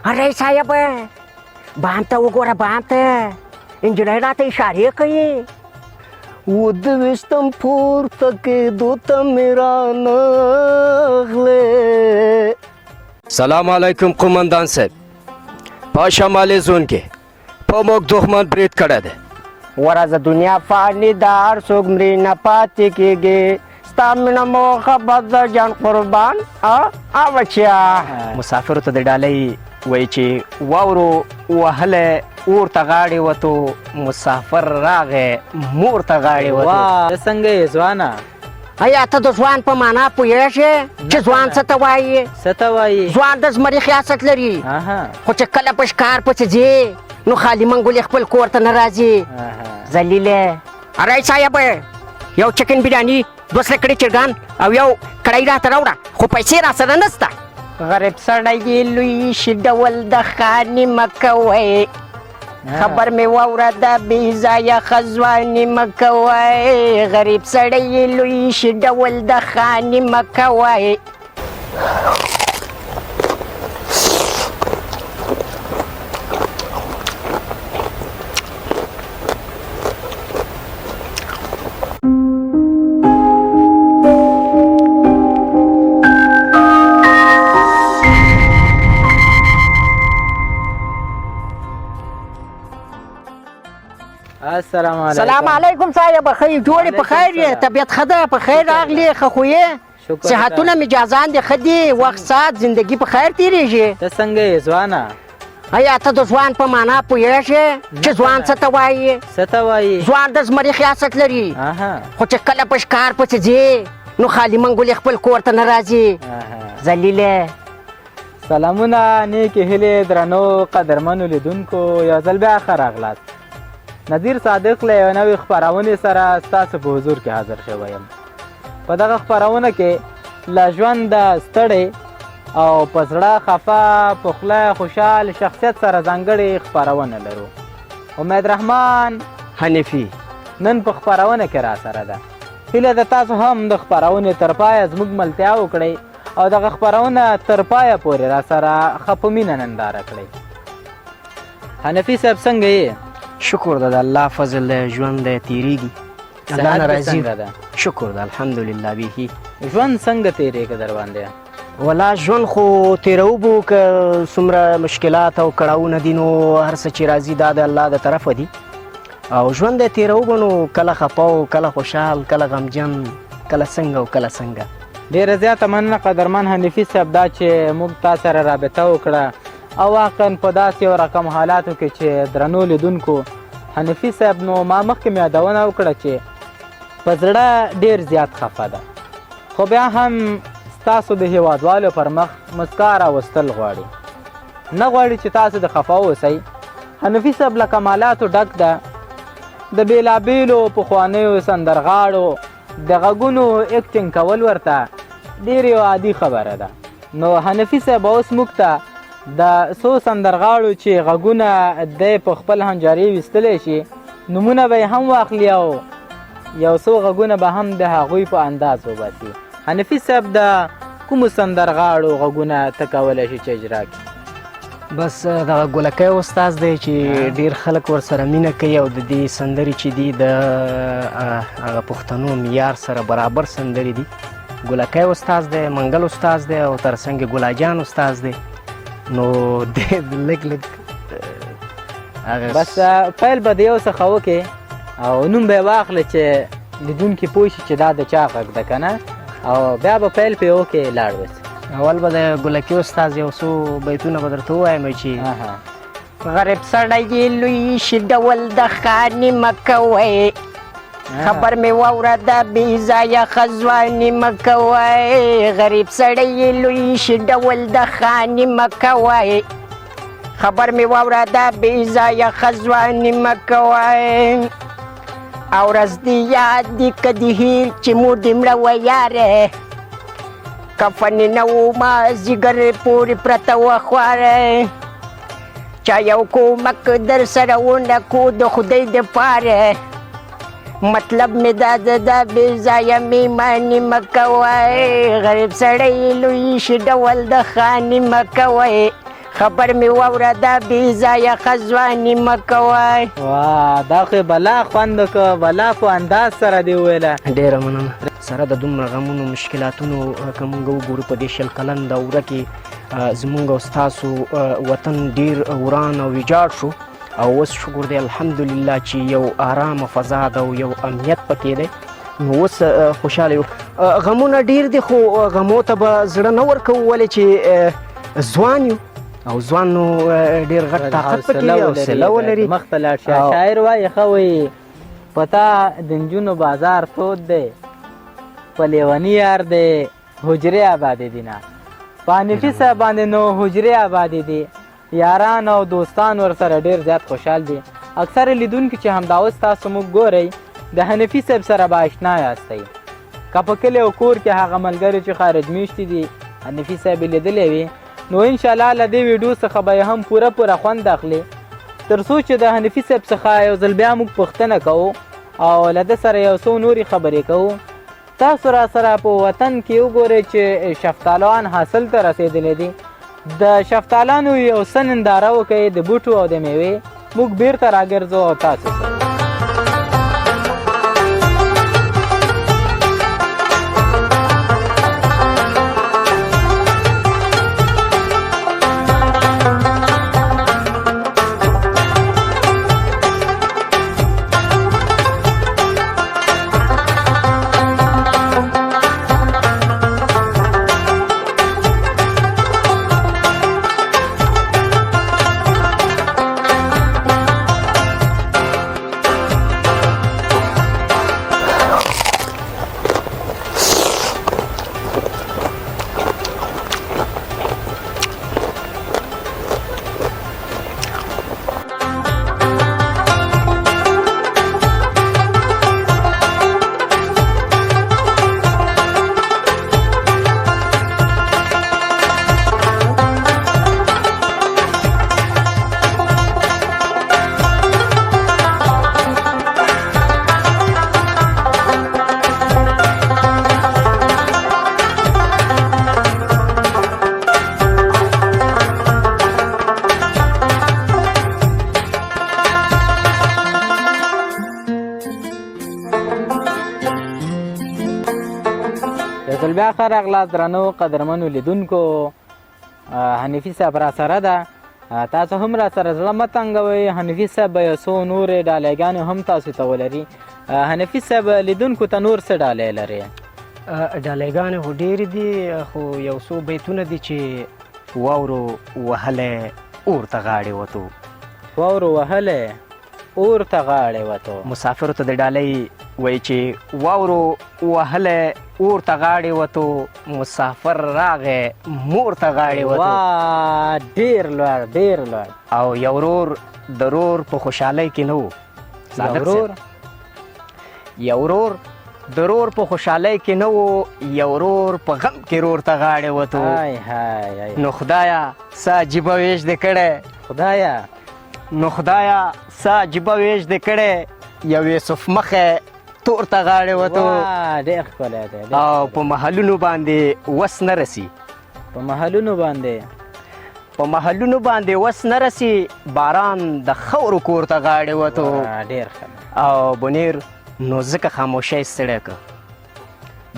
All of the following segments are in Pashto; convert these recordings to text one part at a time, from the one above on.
अरे साहेब बांध ته وګوره बांध ته انجنیر راته اشارې کوي ودوستم پورته کېدو ته مې رانغلې. سلام علیکم قومندان صاحب. په شمالي زون کې په موږ دښمن برید کړی دی. ورځ دنیا فانی ده هر څوک مرې نه پاتې کېږي ستا مینه موخه بد ده جان قربان بچیا مسافرو ته د ډالۍ وایي چې واورو وهلی اور ته غاړې وتو مسافر راغی مور ته غاړې وتو. ته څنګه یې ځوانه؟ ایا ته د ځوان په معنا پوهېږې چې ځوان څه ته وایي؟ څه ته وایي؟ ځوان د زمري خیاست لري خو چې کله په ښکار پسې ځې نو خالي منګولې خپل کور ته نه راځي. ذلیلې ارای صاحب یو چکن بریاني 2 سکړې چرګان او یو کړای راته راوړه خو پیسې راسره نسته. غریب سړی لوی شي ډول د خاني مه کوئ خبر مې واوره د بې ځایه ښځواني مه کوئ غریب سړی لوی شي ډول د خاني مه کوئ. السلام علیکم. سلام علیکم صاحب خیر جوړې په خیر یې طبیعت ښه ده په خیر راغلې ښه خو یې صحتونه مجازان دي ښه دي وخت ساعت زندګي په خیر تېرېږي. ته څنګه یې ځوانه؟ ایا ته د ځوان په معنا پوهېږې چې ځوان څه ته وایي؟ څه ته وایي؟ ځوان د زمري خیاست لري خو چې کله په ښکار پسې ځې نو خالي منګولې خپل کور ته نه راځي. ذلیلې سلامونه نیکې هیلې درنو قدرمنو لیدونکو یو ځل بیا ښه راغلاست. نظیر صادق له یو نوې خپرونې سره ستاسو په حضور کې حاضر شوی یم. په دغه خپرونه کې له ژونده ستړی او په زړه خفه په خوله خوشحال شخصیت سره ځانګړې خپرونه لرو. امید رحمان حنیفي نن په خپرونه کې را سره ده. هیله ده تاسو هم د خپرونې تر پایه زموږ ملتیا وکړئ او دغه خپرونه تر پایه پورې را سره ښه په مینه ننداره کړئ. حنفي صاحب څنګه یې؟ شکر ده د الله فضل دی ژوند دی تېرېږي الله نه راضي شکر ده الحمدلله بیخي. ژوند څنګه تېرېږي در باندې؟ ولا ژوند خو تېروو به که څومره مشکلات او کړاوونه دي نو هر څه چې راځي دا د الله د طرفه دي او ژوند دی تېروو به نو کله خفه او کله خوشحال کله غمجن کله څنګه او کله څنګه. ډېره زیاته مننه قدرمن حنیفي صاحب دا چې موږ تا سره رابطه وکړه او واقعا په داسې یو رقم حالاتو کې چې درنو لیدونکو حنیفي صاحب نو ما مخکې مې یادونه وکړه چې په زړه ډېر زیات خفه ده خو بیا هم ستاسو د هېوادوالو پر مخ مسکا راوستل غواړي نه غواړي چې تاسو د خفه اوسئ. حنیفي صاحب له کمالاتو ډک ده د بېلابېلو پخوانیو سندرغاړو د غږونو ایکټینګ کول ورته ډېر یو عادي خبره ده. نو حنیفي صاحب اوس موږ ته د څو سندرغاړو چې غږونه دی په خپل هنجارې ویستلی شي نومونه به یې هم واخلي او یو څو غږونه به هم د هغوی په انداز وباسي. حنیفي صاحب د کومو سندرغاړو غږونه ته کولی شي چې اجرا کړي؟ بس دغه ګلکی استاز دی چې ډېر خلک ورسره مینه کوي او د دې سندرې چې دي د هغه پښتنو معیار سره برابر سندرې دي. ګلکی استاز دی منګل استاز دی او تر څنګ ګلاجان استاز دی نو لږ لږ بس پیل به د یو څخه وکړې او نوم به یې واخلې چې لیدونکي پوه شي چې دا د چا غږ ده که نه او بیا به پیل پرې وکړې لاړ وسي. اول به د ګلکي استاز یو څو بیتونه به درته ووایم چې غریب سړی لوی شي ډول د خاني مه کوئ خبر مې واوره د بې ځایه ښځواني مه کوئ غریب سړی لوی شي ډول د خاني مه کوئ خبر مې واوره د بې ځایه ښځواني مه کوئ او ورځ دې یاد دي که دې هیر چې مور دې مړه وه یاره کفن نه و مازدیګر پورې پرته وه خواره چا یو کومک در سره ونه کو د خدای دپاره مطلب مې دا ده دا بې ځایه میماني مه کوئ غریب سړی لوی شي ډول د خاني مه کوئ خبر می واوره دا بې ځایه خزواني مه کوئ. واه دا خو بلا خوند وکړه، بلا په انداز سره دې وویله. ډېره مننه. سره د دومره غمونو مشکلاتونو که موږ وګورو په دې 20 کلن دوره کې زموږ او ستاسو وطن ډېر وران او ویجاړ شو او اوس شکر دی الحمدلله چې یو آرامه فضا ده او یو امنیت پکې دی. نو اوس خوشحاله یو. غمونه ډېر دي خو غمو ته به زړه نه ورکوو ولې چې ځوان یو او ځوان نو ډېر غټ طاقت پکې وي او حوصله ولري. مخ ته لاړ شه. شاعر وایي ښه وایي په تا د نجونو بازار تود دی، په لیوني یار دی حجرې آبادې دي نه. په حنفي صاحب باندې نو حجرې آبادې دي، یاران او دوستان ورسره ډېر زیات خوشحال دي. اکثر لیدونکي چې همدا اوس تاسو موږ ګورئ د حنفي صاحب سره به اشنا یاستئ. که په کلي او کور کې هغه ملګري چې خارج میشتي دي حنفي صاحب یې لیدلی وي نو انشاءالله له دې ویډیو څخه به یې هم پوره خوند اخلي تر څو چې د حنفي صاحب څخه یو ځل بیا موږ پوښتنه کوو او له ده سره یو څو نورې خبرې کوو. تاسو را سره په وطن کې وګورئ چې شفتالوان حاصل ته رسېدلی دي. د شفتالانو یو څه ننداره وکئ د بوټو او د میوې. موږ بیرته راګرځو او تاسو سره بیا ښه راغلاست درنو قدرمنو لیدونکو. حنفي صاحب را سره ده، تاسو هم را سره زړه مه تنګوئ. حنفي صاحب به یو څو نورې ډالۍ هم تاسو ته ولري. حنفي صاحب لیدونکو ته نور څه ډالۍ لري؟ ډالۍ خو ډېرې دي خو یو څو بیتونه دي چې واورو وهلی اور ته غاړې وتو. واورو وهلی اور ته غاړې وتو. مسافرو ته د ډالۍ وایي چې واورو وهلی اور ته غاړې وتو، مسافر راغی مور ته غاړې وتو. واه ډېر لوړ ډېر لوړ. او یو ورور د ورور په خوشحالۍ کې نه و. یو ورور د ورور په خوشحالۍ کې نه و، یو ورور په غم کې ورور ته غاړې وتو. نو خدایه څه عجیبه ویش دې کړی. خدایه څه عجیبه ویش دې کړی. یو یوسف مخی تور ته غاړې وتو. ډېر ښکلی دی. او په محلونو باندې وس نه رسي. په محلونو باندې وس نه رسي. باران د خاورو کور ته غاړې وتو. ډېر ښه. او بنیر نو ځکه خاموشۍ ستړی که.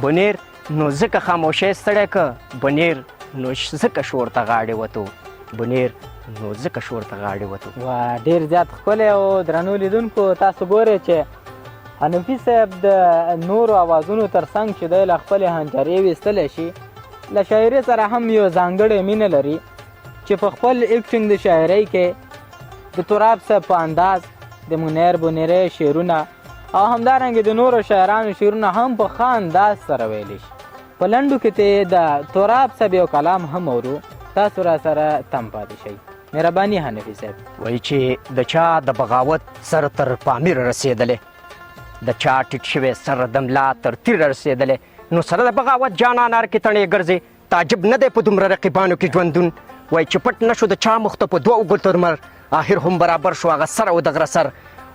بنیر نو ځکه شور ته غاړې وتو. واه ډېر زیات ښکلی. او درنو لیدونکو تاسو ګورئ چې حنفي صاحب د نورو اوازونو تر څنګ چې دی له خپلې هنجرې ویستلی شي له شاعرۍ سره هم یو ځانګړې مینه لري چې په خپل ایکټینګ د شاعرۍ کې د تراب صاحب په انداز د منیر بونیری شعرونه او همدارنګې د نورو شاعرانو شعرونه هم په ښه انداز سره ویلی شي. په لنډو کې ته د تراب صاحب یو کلام هم اورو. تاسو را سره تم پاتې شئ. مهرباني حنفي صاحب. وایي چې د چا د بغاوت سر تر پامیر رسېدلی، د چا ټیټ شوی سر د ملا تر تیر رسېدلی، نو سره د بغاوت جانان هر کې تڼې ګرځې. تعجب نه دی په دومره رقیبانو کې ژوندون. وایي چې پټ نه شو د چا مخ ته په دوو ګوتو لمر، آخر هم برابر شو هغه سر او د غره سر.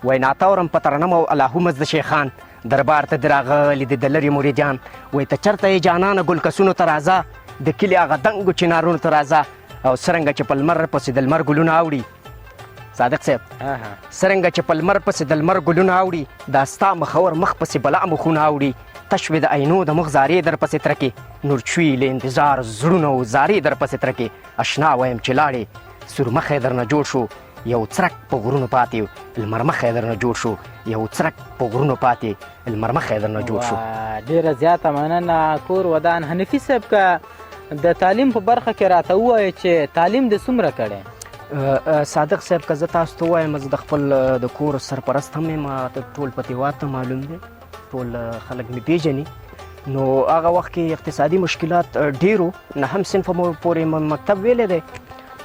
وایي ناتاورم په ترنم او الله مزد شیخان دربار ته دې راغلي دي د لرې مریدان. وایي ته چېرته یې جانانه ګل کسونو ته راځه، د کلي هغه دنګو چنارونو ته راځه. او څرنګه چې په لمر پسې د لمر ګلونه اوړي صادق صاحب څرنګه چې په لمر پسې د لمر ګلونه اوړي دا ستا مخور مخ پسې بلا مخونه اوړي تشوي د عینو د مخ زارې در پسې ترکې نورچوي له انتظار زړونه و زارې در پسې ترکې اشنا وایم چې لاړې سورمخی درنه جوړ شو یو څرک په غرونو پاتې لمرمخی درنه جوړ شو یو څرک په غرونو پاتې لمرمخی درنه جوړ شو ډیره زیاته مننه کور ودان. حنفي صاحب که د تعلیم په برخه کې راته ووایې چې تعلیم دې څومره کړی؟ صادق صاحب که زه تاسو ته ووایم زه د خپل د کور سرپرست هم یم ټول په هېواد ته معلوم دی ټول خلک مې پیژني نو هغه وخت کې اقتصادي مشکلات ډېرو نهم صنفه مو پورې مکتب ویلی دی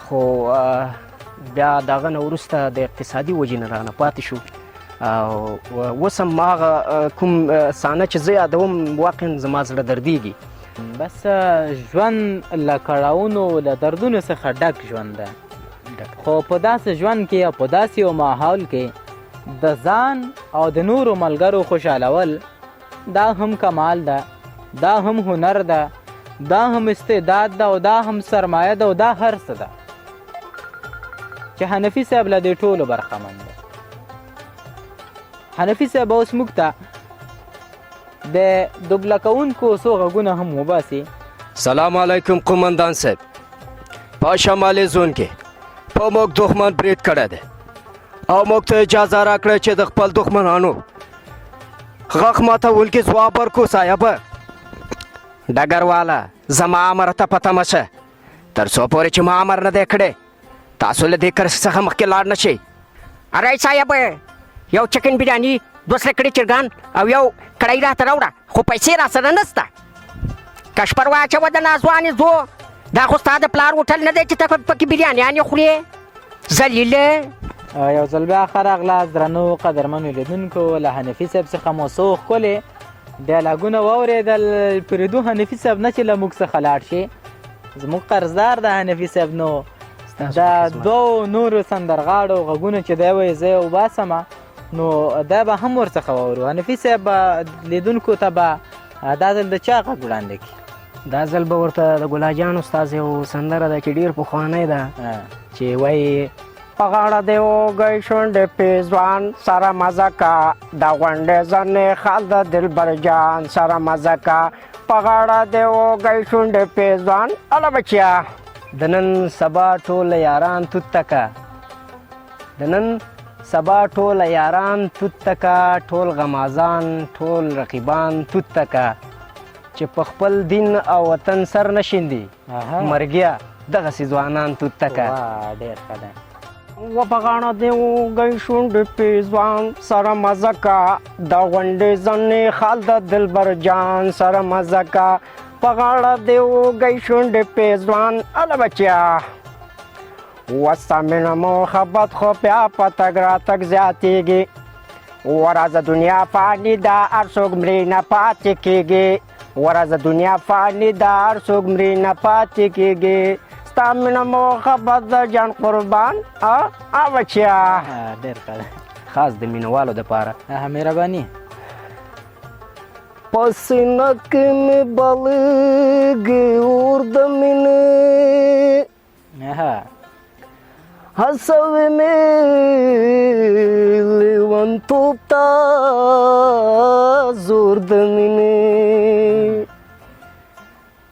خو بیا د هغه نه وروسته د اقتصادي وجې نه رانه پاتې شو اوس هم هغه کوم صحنه چې زه یادوم واقعا زما زړه دردېږي. بس ژوند له کړاوونو له دردونو څخه ډک ژوند ده خو په داسې ژوند کې او په داسې یو ماحول کې د ځان او د نورو ملګرو خوشحالول دا هم کمال ده دا هم هنر ده دا هم استعداد ده او دا هم سرمایه ده او دا هر څه ده چې حنفي صاحب له دې ټولو برخمن ده. حنفي صاحب اوس موږ ته د دوبله کوونکو څو غږونه هم وباسي. سلام علیکم قومندان صاحب په شمالي زون کې په موږ دښمن برید کړی دی او موږ ته اجازه راکړه چې د خپل دښمنانو غږ ماتونکي ځواب ورکړو صاحبه. ډګرواله زما امر ته په تمه شه تر څو پورې چې ما امر نه دی کړی تاسو له دې کرسي څخه مخکې لاړ نه شئ. ارای صاحب یو چکن بریاني 2 سلکړې چرګان او یو کړۍ راته راوړه خو پیسې راسره نسته. کشپر واچوه د نازوانې زو دا خو ستا د پلار هوټل نه دی چې ته پکې بریانیانې خورې ذلیله. یو ځل بیا ښه راغلاست درنو قدرمنو لیدونکو له حنفي صاحب څخه مو څو ښکلې ډیالاګونه واورېدل. پرېږدو حنفي صاحب نه چې له موږ څخه لاړ شي زموږ قرضدار د حنفي صاحب نو د دوو نورو سندرغاړو غږونه چې دی وایي زه یې وباسمه نو دا به هم ورڅخه واورو. حنفي صاحب لیدونکو ته به دا ځل د چا غږ وړاندې کړي؟ دا ځل به ورته د ګلا جان استاد یو سندره ده چې ډېر پخوانی ده چې وایي په غاړه دې وږی شونډې پېزوان سره مزه کا د غونډې زنې خال د دلبر جان سره مزه کا په غاړه دې وږی شونډې پېزوان اله بچیا د نن سبا ټول یاران توت تکه د نن سبا ټول یاران توت تکه ټول غمازان ټول رقیبان توت تکه چې په خپل دین او وطن سر نشیندي مرګیا دغسې ځوانان توت تکه. ډېر ښه دی. و په غاړه دې وږی شونډې پېزوان سره مزه کا د غونډې زنې خال د دلبر جان سره مزه کا په غاړه دې وږی شونډې پېزوان اله بچیا وستا مینه محبت خو بیا په تګ راتګ زیاتېږي ورځه دنیا فاني ده هر څوک مرې نه پاتې کېږي ورځه دنیا فاني ده هر څوک مرې نه پاتې کېږي ستا مینه محبت د جان قربان بچیا. ډېر ښه دی. خاص د مینهوالو دپاره مهرباني. په سینه کې مې بلېږي اور د مینې هڅوي مې لیونتوب ته زور د مینې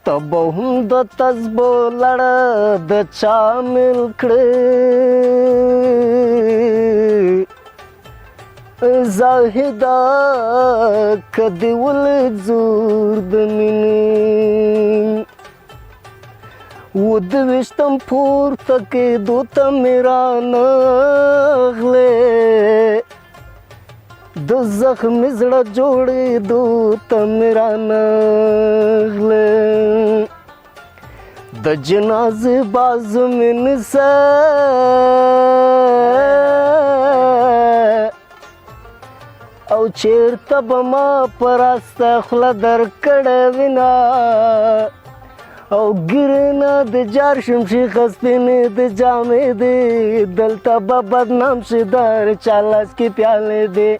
ته به هم د تسبو لړه د چا مل کړې زاهده که دې ولید زور د مینې و دویشتم پورته کېدو ته مې رانغلې د زخمي زړه جوړېدو ته مې رانغلې د جنازې بازو مې نیسه او چېرته به ما په راسته خوله درکړې وینا او ګرنه د جار شم شیخ سپینې د جامې دی دلته به بدنام شي در چا لاس کې پیالې دی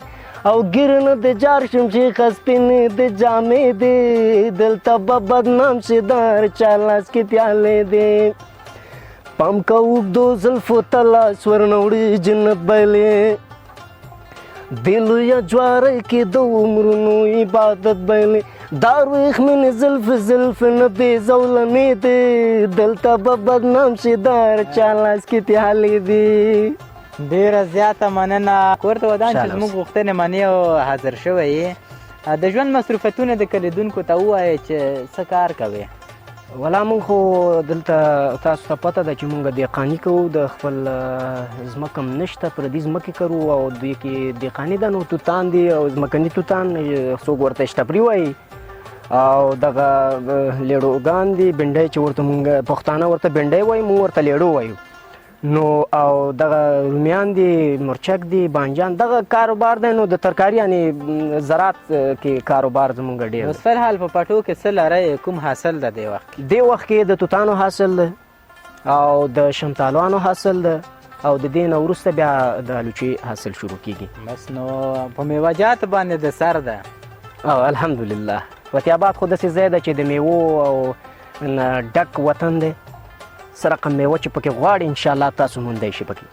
او ګرنه د جار شم شیخ سپینې د جامې دی دلته به بدنام شي در چا لاس کې پیالې دی پام کا اوږدو زلفو ته لاس ورنوړي جنت بایلې دې لویه جوارۍ کې د عمرونو عبادت بایلې دا وریښمینې زلفې زلفې نه بې زولنې دي دلته به بدنام شي د هر چا لاس کې تحالې دي. ډیره زیاته مننه. کور ته ودان چې زموږ غوښتنې منې او حاضر شوی یې. د ژوند مصروفتونه د کلیدونکو ته ووایه چې څه کار کوې؟ ولا مونږ خو دلته تاسو ته پته ده چې مونږ دهقاني کوو، د خپل ځمکه هم نشته، پردي ځمکې کرو او دوی کې دهقاني ده، نو توتان دي او ځمکني توتان، څوک ورته شتپري وایي، او دغه لیړوګان دي، بنډۍ چې ورته مونږ پښتانه ورته بنډۍ وایي، مونږ ورته لیړو وایو، نو او دغه رومیان دي، مرچک دي، بانجان، دغه کاروبار دی. نو د ترکاري یعنې زراعت کې کاروبار زمونږ ډېر اوس فلحال په پټو کې څه لرئ؟ کوم حاصل ده دې وخت کې؟ دې وخت کې د توتانو حاصل ده او د شمتالوانو حاصل ده او د دې نه وروسته بیا د الوچې حاصل شروع کېږي. بس نو په میوهجات باندې د سر ده. او الحمدلله وطي آباد خو داسې ځای ده چې د میوو او ډک وطن دی، څه رقم میوه چې پکې غواړي انشاءالله تاسو موندی شي پکې.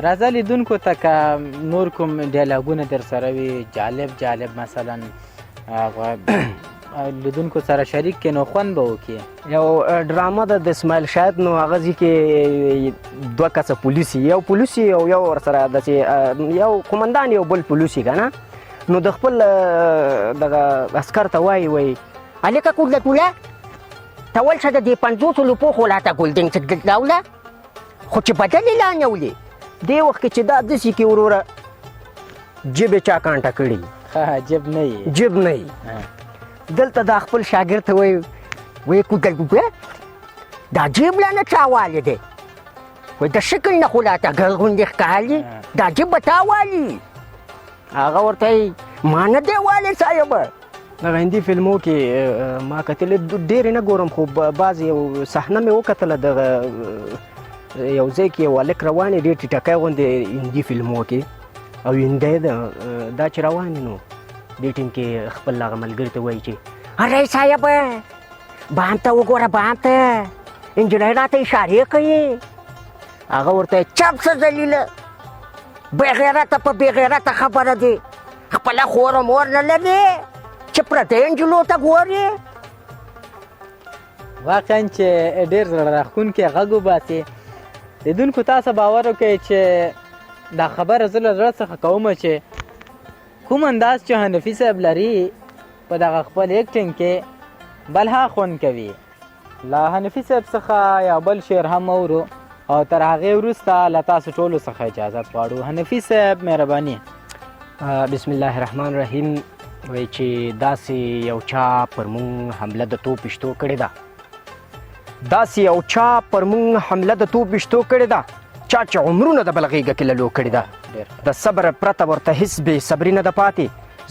راځه لیدونکو ته که نور کوم ډایلاګونه در سره وي جالب مثلا لیدونکو سره شریک کې نو خوند به وکړي. یو ډرامه ده د اسماعیل شاهد، نو هغه ځای کې دوه کسه پولیسي، یو پولیسي او یو ورسره داسې یو قمندان یو بل پولیسي که نه، نو د خپل دغه عسکر ته وایي هلکه کودلتوله ته ولشه د دې 50 روپو خو لاته ګولډینګ څه ډوله خو چې بدل یې لا نیولې دې وخت کې چې دا داسې کې وروره جیب یې چا کانټه کړي، جیب نه یې دلته دا خپل شاګرد ته وایي کودلتوله دا جیب لا نه چا والی دی، وایي د شکل نه خو لاته غونډې ښکاري، دا جیب به تا والي. هغه ورته وایي ما نه دی والی صاحبه. دغه هندي فلمو کې ما کتلې ډېرې نه ګورم، خو بعضې یو صحنه مې وکتله، دغه یو ځای کې یو هلک روان دی ډېر ټیټکی غوندې هندي فلمو کې، او هندی ده دا چې روان دی، نو دې ټیم کې خپل هغه ملګري ته وایي چې ارے صاحبه بام ته وګوره، بام ته نجلۍ راته اشارې کوي. هغه ورته چپ څه ذلیله بېغیرته په بېغیرته خبره دی، خپله خور و مور نه لري چې پردیو نجلو ته ګورې. واقعا چې ډېر زړه راښکونکی غږ وباسي. لیدونکو تاسو باور وکړئ چې دا خبره زه له زړه څخه کوم چې کوم انداز چې حنفي صاحب لري په دغه خپل ایکټینګ کې بلها خوند کوي. له حنفي صاحب څخه یو بل شعر هم اورو او تر هغې وروسته له تاسو ټولو څخه اجازت غواړو. حنفي صاحب مهرباني. بسم الله الرحمن الرحیم. وایي چې داسې یو چا پر مونږ حمله د توپ پشتو کړې ده، داسې یو چا پر مونږ حمله د توپ پشتو کړې ده، چا چې عمرونه د بلغېږه کې للو کړې ده، د صبر پرته ورته هېڅ بې صبري نه ده پاتې،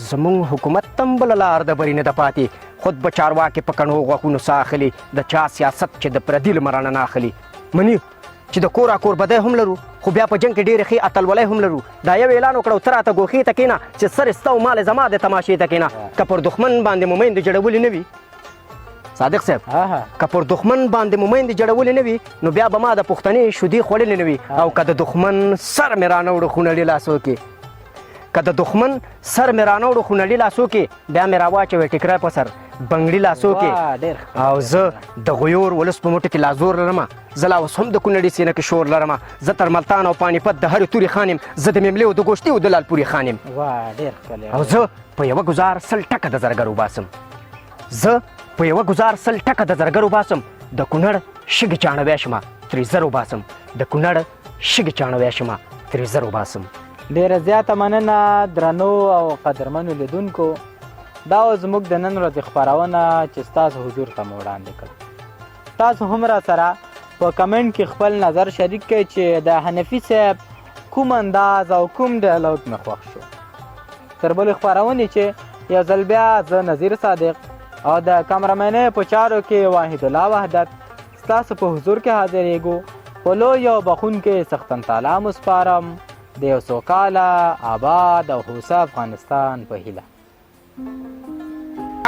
زمونږ حکومت تم بله لار د بري نه ده پاتې، خود به چارواکې په کڼو غوښونو ساه اخلي، د چا سیاست چې د پردي له مرانه نه اخلي. مني چې د کور بدی هم لرو، خو بیا په جنګ کې ډېرې ښې اتلولۍ هم لرو. دا یو اعلان وکړو ته راته ګوښې ته کښېنه چې سر ستا او مال زما د تماشې ته کښېنه، که پر دښمن باندې مومندې جړولې نه وي صادق صاحب، که پر دښمن باندې مومندې جړولې نه وي نو بیا به ما د پښتنې شودې خوړلې نه وي، او که د دښمن سر مې رانهوړو خونړي لاسو کې، که د دښمن سر مې رانهوړو خونړي لاسو کې، بیا مې راواچوي ټیکری په سر بنګړي لاسو کې، او زه د غیور ولس په موټو کې لا زور لرمه، زه لا اوس هم د کونړي سینه کې شور لرمه، زه تر ملتان او پاني پت د هرې تورې خان یم، زه د مملې او د ګوشتي او د لالپورې خان یم، او زه په یوه ګزار 100 ټکه د زرګر وباسم، زه په یوه ګزار 100 ټکه د زرګر وباسم، د کونړ شګې چاڼوی شمه ترې زر وباسم، د کونړ شګې چاڼوی شمه ترې زر وباسم. ډېره زیاته مننه درنو او قدرمنو لیدونکو. دا زموږ د نن ورځې خپرونه چې ستاسو حضور ته مو وړاندې کړ. تاسو هم را سره په کمنټ کې خپل نظر شریک کړئ چې د حنفي صاحب کوم انداز او کوم ډایلاګ مې خوښ شو. تر بلې خپرونې چې یو ځل بیا زه نظیر صادق او د کامرمنۍ په چارو کې واحد الله وحدت ستاسو په حضور کې حاضرېږو. په لوی او بخونکي سختن تعالی مو سپارم د یو سوکاله آباد او هوسا افغانستان په هیله.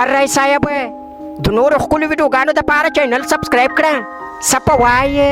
ارے صاحب د نورو ښکلو ویډیوګانو دپاره چینل سبسکرایب کړه، څه په وایې